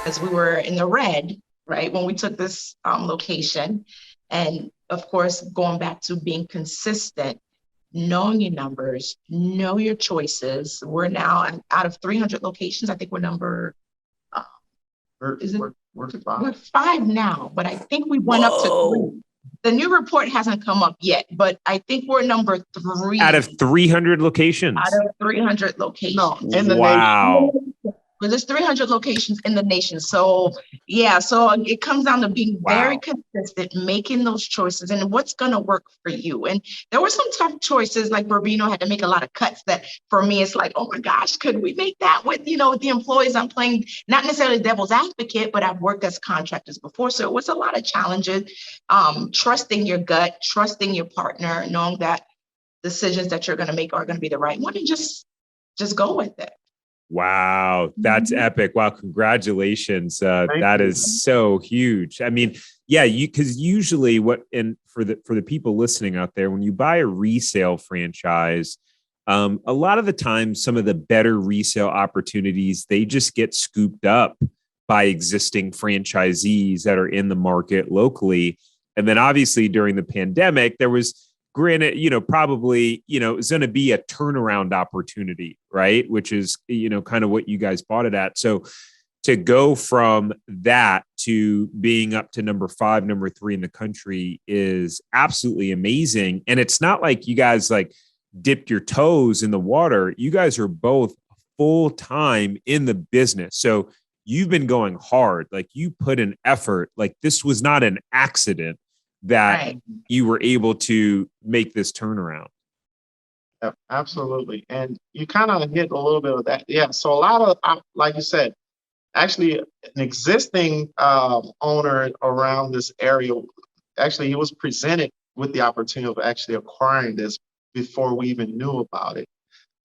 because we were in the red, right, when we took this location. And of course, going back to being consistent, knowing your numbers, know your choices. We're now out of 300 locations. I think we're number, is it? We're We're five. 5 now, but I think we went up to 3. Whoa. The new report hasn't come up yet, but I think we're number 3 Out of 300 locations. out of 300 locations. No, in the nation. Wow. But there's 300 locations in the nation. So yeah, so it comes down to being very Wow. consistent, making those choices and what's going to work for you. And there were some tough choices, like Barbino had to make a lot of cuts that for me, it's like, oh my gosh, could we make that with, with the employees? I'm playing not necessarily devil's advocate, but I've worked as contractors before. So it was a lot of challenges, trusting your gut, trusting your partner, knowing that decisions that you're going to make are going to be the right one, and just go with it. Wow, that's epic. Wow, congratulations. That you. is so huge. I mean, yeah, because usually for the people listening out there, when you buy a resale franchise, a lot of the time, some of the better resale opportunities, they just get scooped up by existing franchisees that are in the market locally. And then obviously during the pandemic, there was, granted, probably, it's going to be a turnaround opportunity, right? Which is, kind of what you guys bought it at. So to go from that to being up to number 5, number 3 in the country is absolutely amazing. And it's not like you guys dipped your toes in the water. You guys are both full time in the business. So you've been going hard, you put an effort, this was not an accident that Right. you were able to make this turnaround. Yeah, absolutely. And you kind of hit a little bit of that. Yeah. So a lot of, like you said, actually an existing owner around this area, actually he was presented with the opportunity of actually acquiring this before we even knew about it.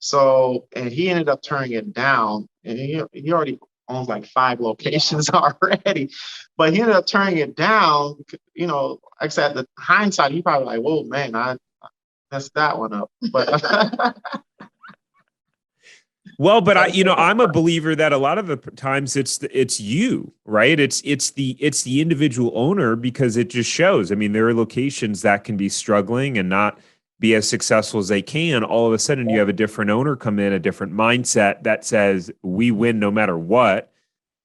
So, and he ended up turning it down, and he already owns 5 locations already, but he ended up turning it down. Like I said, the hindsight, he probably whoa, man, I messed that one up. But well, but I'm a believer that a lot of the times it's you, right? It's the individual owner, because it just shows. I mean, there are locations that can be struggling and not be as successful as they can. All of a sudden you have a different owner come in, a different mindset that says we win no matter what.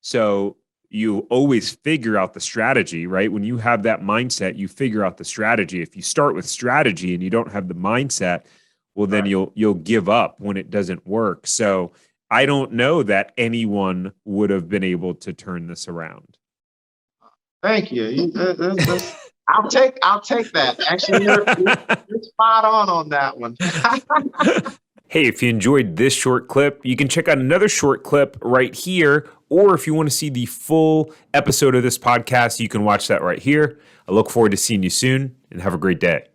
So you always figure out the strategy, right? When you have that mindset, you figure out the strategy. If you start with strategy and you don't have the mindset, well, then Right. you'll give up when it doesn't work. So I don't know that anyone would have been able to turn this around. thank you. I'll take that. Actually, you're spot on that one. Hey, if you enjoyed this short clip, you can check out another short clip right here. Or if you want to see the full episode of this podcast, you can watch that right here. I look forward to seeing you soon, and have a great day.